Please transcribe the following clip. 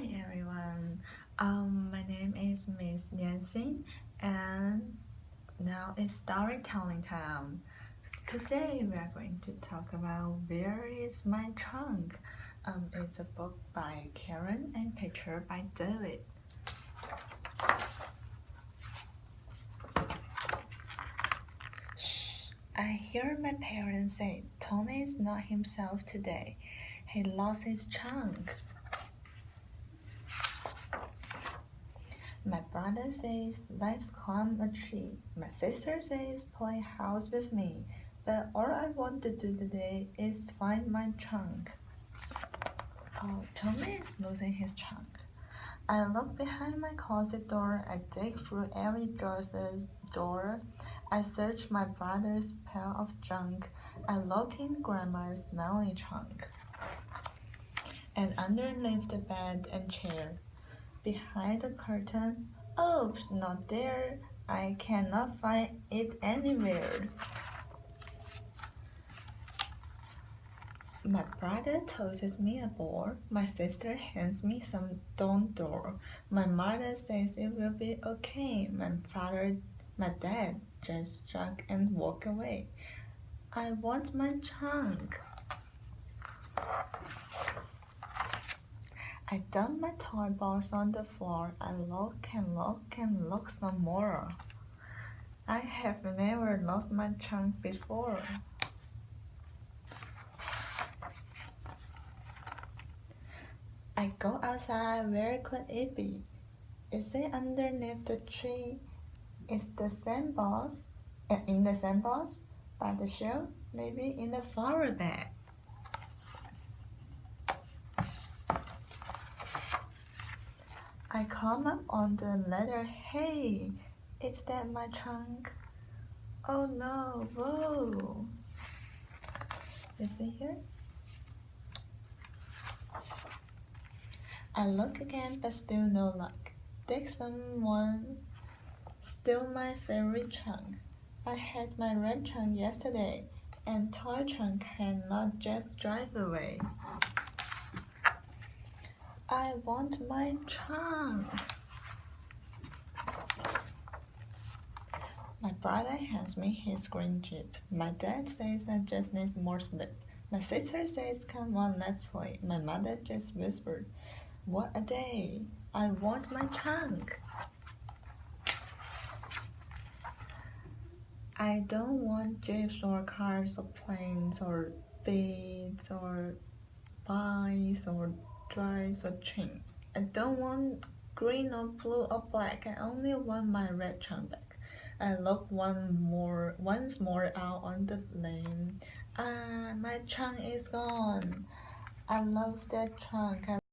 Hi everyone, my name is Miss Yanxin and now it's storytelling time. Today we are going to talk about Where is My Trunk? It's a book by Karen and picture by David. Shh, I hear my parents say Tony is not himself today. He lost his trunk. My brother says, let's climb a tree. My sister says, play house with me. But all I want to do today is find my trunk. Oh, Tommy is losing his trunk. I look behind my closet door. I dig through every drawer. I search my brother's pile of junk. I look in Grandma's smelly trunk. And underneath the bed and chair. Behind the curtain. Oops, not there. I cannot find it anywhere. My brother tosses me a ball. My sister hands me some stone door. My mother says it will be okay. My dad just shrug and walk away. I want my trunk. I dump my toy balls on the floor. I look and look and look some more. I have never lost my trunk before. I go outside. Where could it be? Is it underneath the tree? Is the sandbox in the sandbox? By the shelf? Maybe in the flower bed. I come up on the ladder. Hey, is that my trunk? Oh no, whoa. Is it here? I look again, but still no luck. Did someone steal my favorite trunk? I had my red trunk yesterday, and toy trunk cannot just drive away. I want my trunk. My brother hands me his green Jeep. My dad says I just need more sleep. My sister says, come on, let's play. My mother just whispered, what a day. I want my trunk. I don't want jeeps or cars or planes or beads or bikes or drives or trains. I don't want green or blue or black. I only want my red trunk back. I look once more out on the lane. Ah, my trunk is gone. I love that trunk.